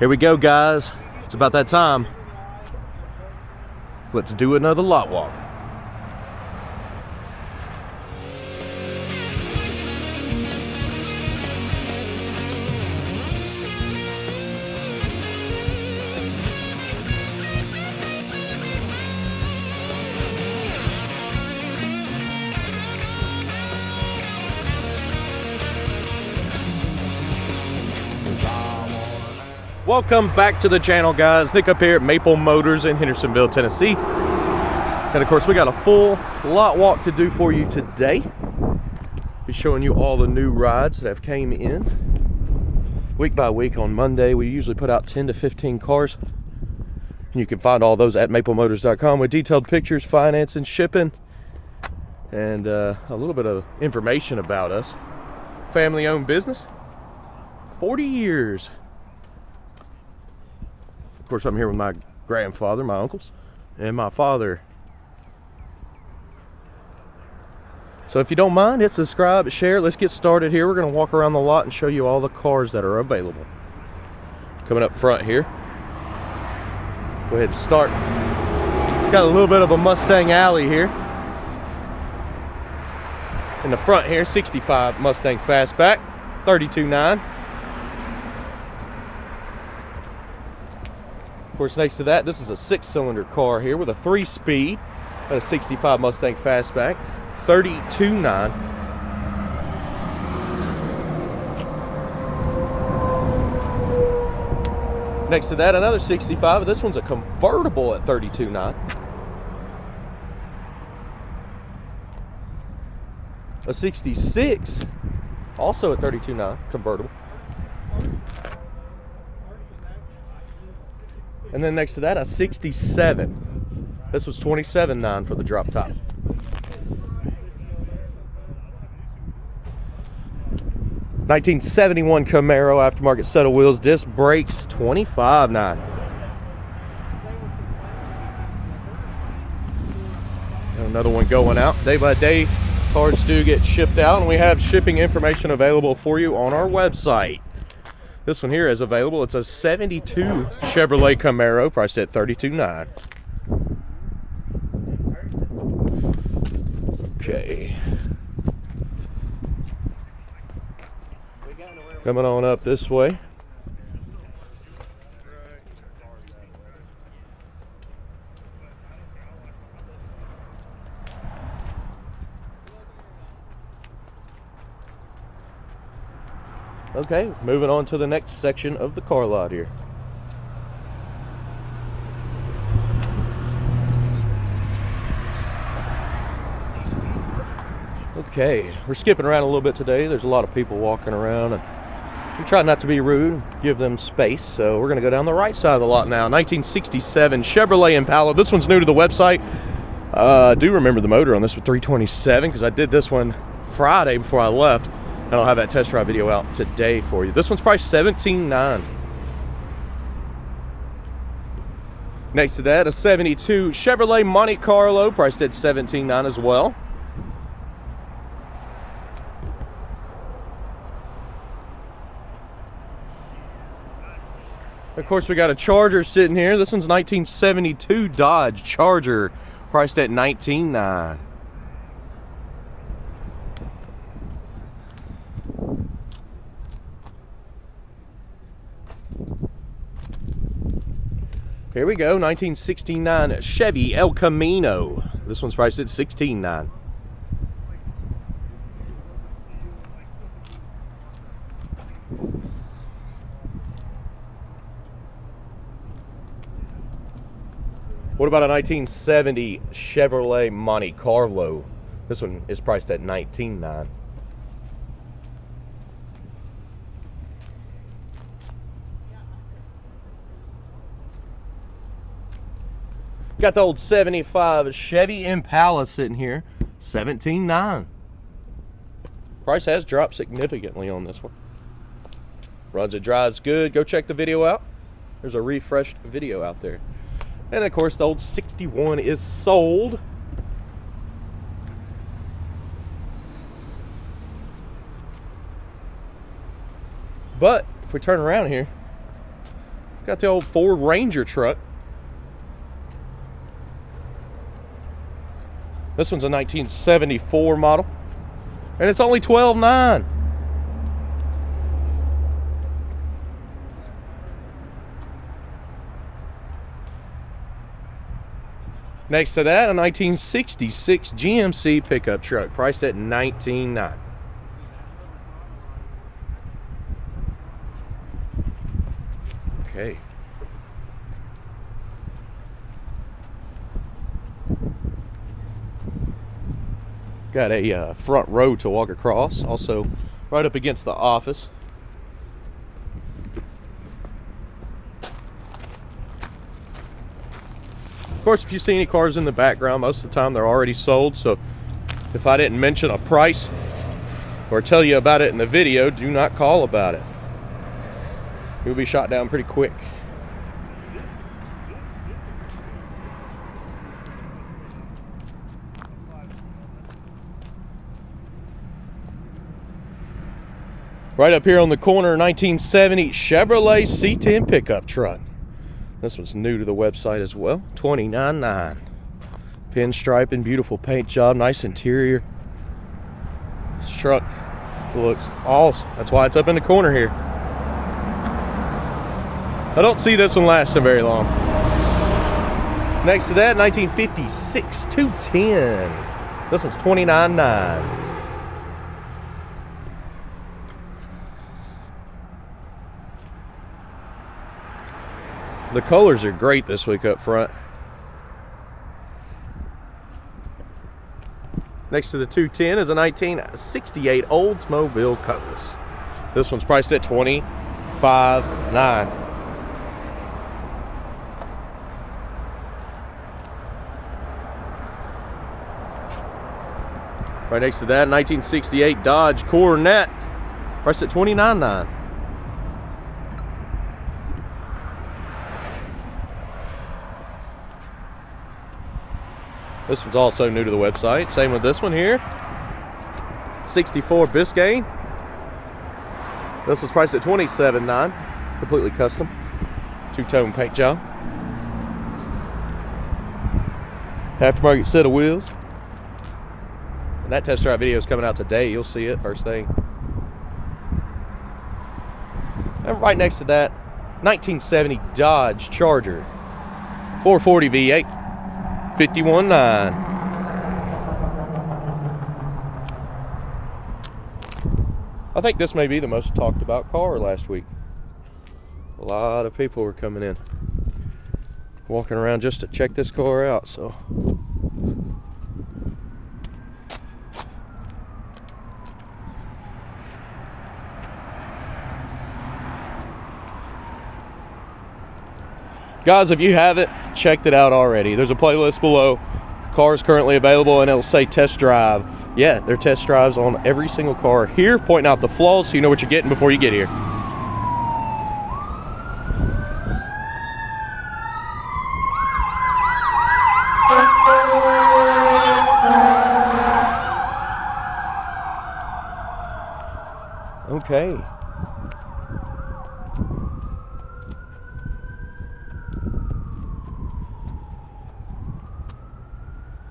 Here we go, guys. It's about that time. Let's do another lot walk. Welcome back to the channel, guys. Nick up here at Maple Motors in Hendersonville, Tennessee. And of course, we got a full lot walk to do for you today. Be showing you all the new rides that have came in. Week by week on Monday, we usually put out 10 to 15 cars. And you can find all those at maplemotors.com with detailed pictures, finance, and shipping. And a little bit of information about us. Family-owned business. 40 years. Of course, I'm here with my grandfather, my uncles, and my father. So if you don't mind, hit subscribe, share. Let's get started here. We're going to walk around the lot and show you all the cars that are available. Coming up front here. Go ahead and start. Got a little bit of a Mustang alley here. In the front here, 65 Mustang Fastback, 32.9. Of course, next to that, this is a 6-cylinder car here with a 3-speed, a 65 Mustang Fastback, 32.9. Next to that, another 65, but this one's a convertible at 32.9. A 66, also at 32.9, convertible. And then next to that, a 67. This was 27.9 for the drop top. (1971) Camaro aftermarket set of wheels, disc brakes, 25.9. Another one going out. Day by day, cars do get shipped out, and we have shipping information available for you on our website. This one here is available. It's a 72 Chevrolet Camaro, priced at $32.9. Okay. Coming on up this way. Okay, moving on to the next section of the car lot here. Okay, we're skipping around a little bit today. There's a lot of people walking around, and we try not to be rude, give them space. So we're going to go down the right side of the lot now. 1967 Chevrolet Impala. This one's new to the website. I do remember the motor on this with 327 because I did this one Friday before I left. And I'll have that test drive video out today for you. This one's priced $17.9. Next to that, a 72 Chevrolet Monte Carlo, priced at $17.9 as well. Of course, we got a Charger sitting here. This one's 1972 Dodge Charger, priced at $19.9. Here we go, 1969 Chevy El Camino. This one's priced at $16.9. What about a 1970 Chevrolet Monte Carlo? This one is priced at $19.9. Got the old 75 Chevy Impala sitting here, $17.9. Price has dropped significantly on this one. Runs and drives good. Go check the video out. There's a refreshed video out there. And of course, the old 61 is sold. But if we turn around here, Got the old Ford Ranger truck. This one's a 1974 model, and it's only $12,900. Next to that, a 1966 GMC pickup truck, priced at $19,900. Okay. Got a front row to walk across, also right up against the office. Of course, if you see any cars in the background, most of the time they're already sold, so if I didn't mention a price or tell you about it in the video, do not call about it. You'll be shot down pretty quick. Right up here on the corner, 1970 Chevrolet C10 pickup truck. This one's new to the website as well, $29,900. Pinstriping, beautiful paint job, nice interior. This truck looks awesome. That's why it's up in the corner here. I don't see this one lasting very long. Next to that, 1956 210. This one's $29,900. The colors are great this week up front. Next to the 210 is a 1968 Oldsmobile Cutlass. This one's priced at $25,900. Right next to that, 1968 Dodge Coronet, priced at $29,900. This one's also new to the website. Same with this one here. 64 Biscayne. This one's priced at $27,900. Completely custom. Two-tone paint job. Aftermarket set of wheels. And that test drive video is coming out today. You'll see it first thing. And right next to that, 1970 Dodge Charger. 440 V8. $51,900. I think this may be the most talked about car last week. A lot of people were coming in, walking around just to check this car out, so. Guys, if you haven't checked it out already, there's a playlist below. Cars currently available, and it'll say test drive. Yeah, they're test drives on every single car here, pointing out the flaws so you know what you're getting before you get here. Okay.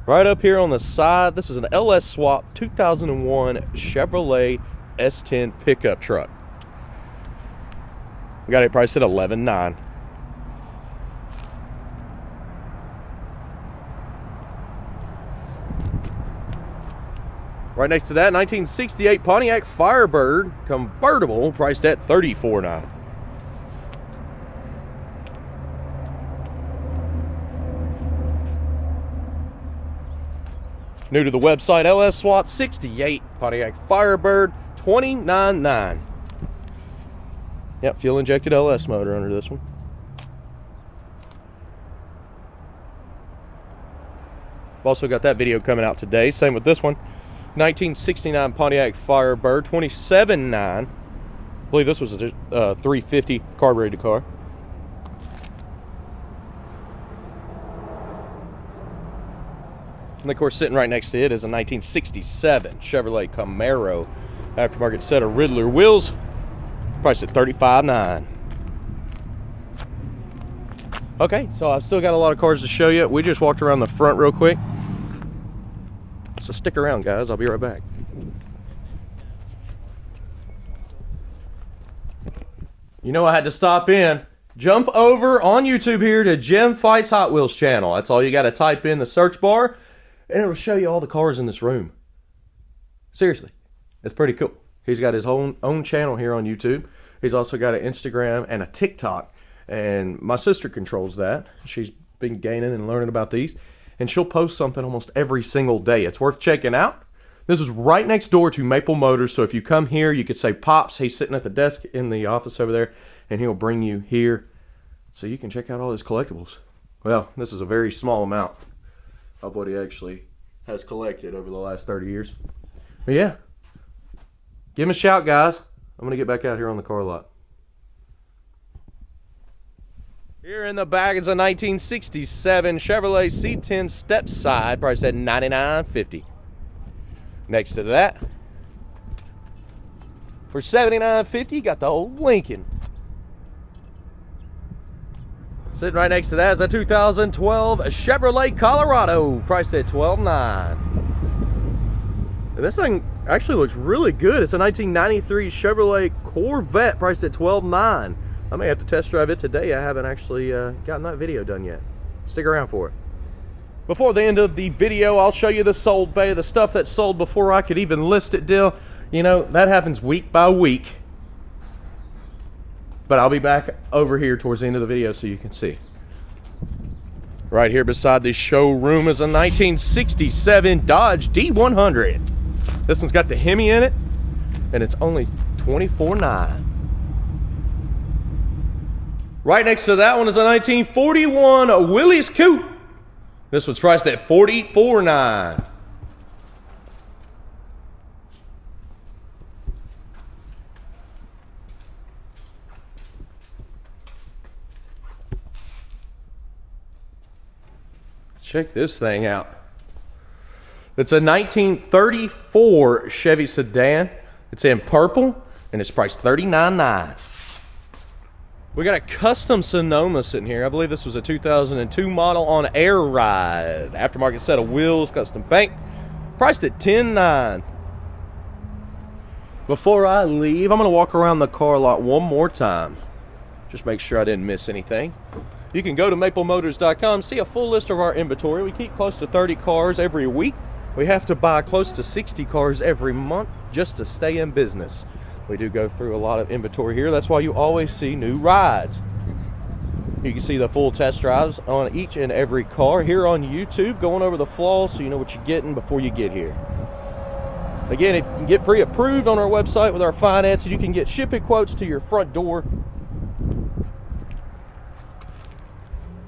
Right up here on the side, this is an LS Swap 2001 Chevrolet S10 pickup truck. We got it priced at $11,900. Right next to that, 1968 Pontiac Firebird convertible, priced at $34,900. New to the website, LS Swap 68 Pontiac Firebird, $29,900. Yep, fuel injected LS motor under this one. I've also got that video coming out today. Same with this one. 1969 Pontiac Firebird, $27,900. I believe this was a 350 carbureted car. And of course, sitting right next to it is a 1967 Chevrolet Camaro aftermarket set of Riddler wheels, priced at $35,900. Okay, so I've still got a lot of cars to show you. We just walked around the front real quick. So stick around, guys. I'll be right back. You know, I had to stop in. Jump over on YouTube here to Jim Fights Hot Wheels channel. That's all you got to type in the search bar, and it'll show you all the cars in this room. Seriously, it's pretty cool. He's got his own channel here on YouTube. He's also got an Instagram and a TikTok, and my sister controls that. She's been gaining and learning about these, and she'll post something almost every single day. It's worth checking out. This is right next door to Maple Motors, so if you come here, you could say Pops. He's sitting at the desk in the office over there, and he'll bring you here so you can check out all his collectibles. Well, this is a very small amount of what he actually has collected over the last 30 years. But yeah, give him a shout, guys. I'm going to get back out here on the car lot. Here in the back is a 1967 Chevrolet C10 step side, priced at $99.50. Next to that, for $79.50, you got the old Lincoln. Sitting right next to that is a 2012 Chevrolet Colorado, priced at $12.9. And this thing actually looks really good. It's a 1993 Chevrolet Corvette, priced at $12.9. I may have to test drive it today. I haven't actually gotten that video done yet. Stick around for it. Before the end of the video, I'll show you the sold bay, the stuff that's sold before I could even list it deal. You know, that happens week by week. But I'll be back over here towards the end of the video so you can see. Right here beside the showroom is a 1967 Dodge D100. This one's got the Hemi in it, and it's only $24.9. Right next to that one is a 1941 Willys Coupe. This one's priced at $44.9. Check this thing out. It's a 1934 Chevy sedan. It's in purple, and it's priced $39.9. We got a custom Sonoma sitting here. I believe this was a 2002 model on Air Ride. Aftermarket set of wheels, custom paint, priced at $10.9. Before I leave, I'm going to walk around the car lot one more time. Just make sure I didn't miss anything. You can go to maplemotors.com, see a full list of our inventory. We keep close to 30 cars every week. We have to buy close to 60 cars every month just to stay in business. We do go through a lot of inventory here. That's why you always see new rides. You can see the full test drives on each and every car here on YouTube, going over the flaws so you know what you're getting before you get here. Again, if you can get pre-approved on our website with our finance, you can get shipping quotes to your front door.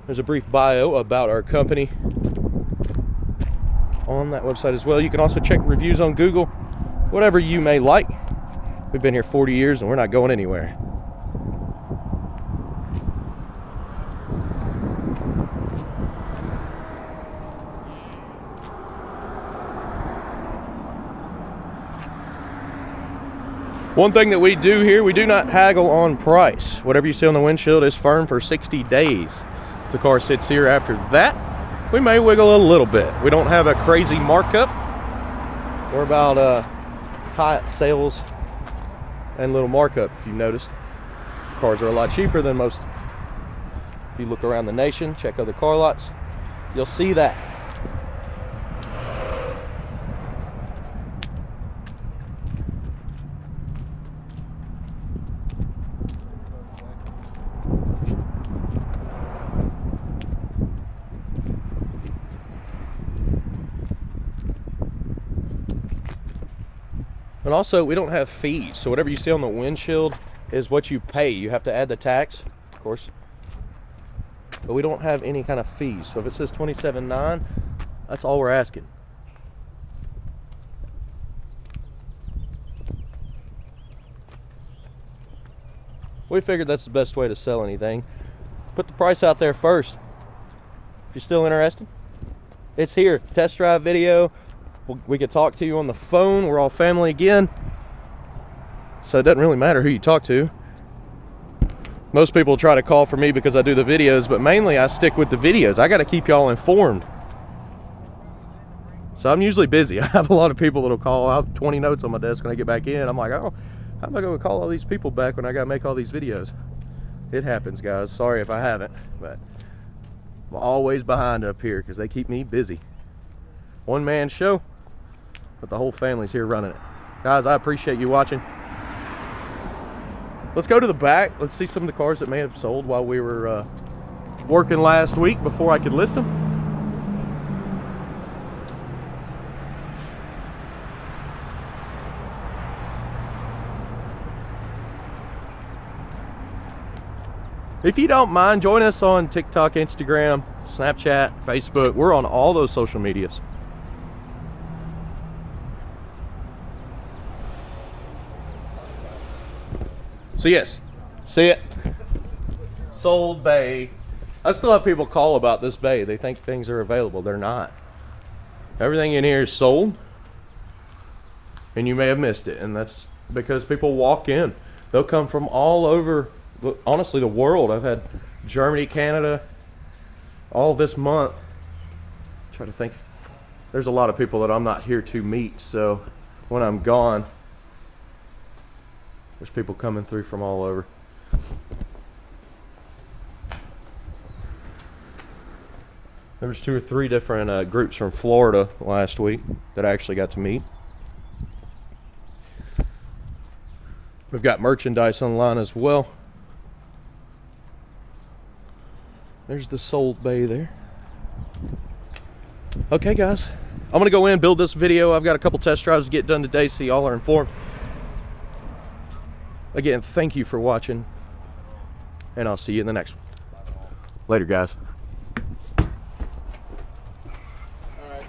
There's a brief bio about our company on that website as well. You can also check reviews on Google, whatever you may like. We've been here 40 years and we're not going anywhere. One thing that we do here, we do not haggle on price. Whatever you see on the windshield is firm for 60 days. If the car sits here after that, we may wiggle a little bit. We don't have a crazy markup. We're about high sales and little markup, if you've noticed. Cars are a lot cheaper than most. If you look around the nation, check other car lots, you'll see that. And also, we don't have fees, so whatever you see on the windshield is what you pay. You have to add the tax, of course, but we don't have any kind of fees. So if it says $27.9, that's all we're asking. We figured that's the best way to sell anything. Put the price out there first. If you're still interested, it's here. Test drive video. We could talk to you on the phone. We're all family again, so it doesn't really matter who you talk to. Most people try to call for me because I do the videos, but mainly I stick with the videos. I got to keep y'all informed. So I'm usually busy. I have a lot of people that'll call. I have 20 notes on my desk when I get back in. I'm like, oh, how am I going to call all these people back when I got to make all these videos? It happens, guys. Sorry if I haven't, but I'm always behind up here because they keep me busy. One-man show, but the whole family's here running it. Guys, I appreciate you watching. Let's go to the back. Let's see some of the cars that may have sold while we were working last week before I could list them. If you don't mind, join us on TikTok, Instagram, Snapchat, Facebook. We're on all those social medias. So yes, see it? Sold bay. I still have people call about this bay. They think things are available. They're not. Everything in here is sold. And you may have missed it. And that's because people walk in. They'll come from all over, honestly, the world. I've had Germany, Canada, all this month. Try to think. There's a lot of people that I'm not here to meet. So when I'm gone, there's people coming through from all over. There was 2 or 3 different groups from Florida last week that I actually got to meet. We've got merchandise online as well. There's the sold bay there. Okay, guys. I'm going to go in, build this video. I've got a couple test drives to get done today so y'all are informed. Again, thank you for watching, and I'll see you in the next one. Later, guys. All right.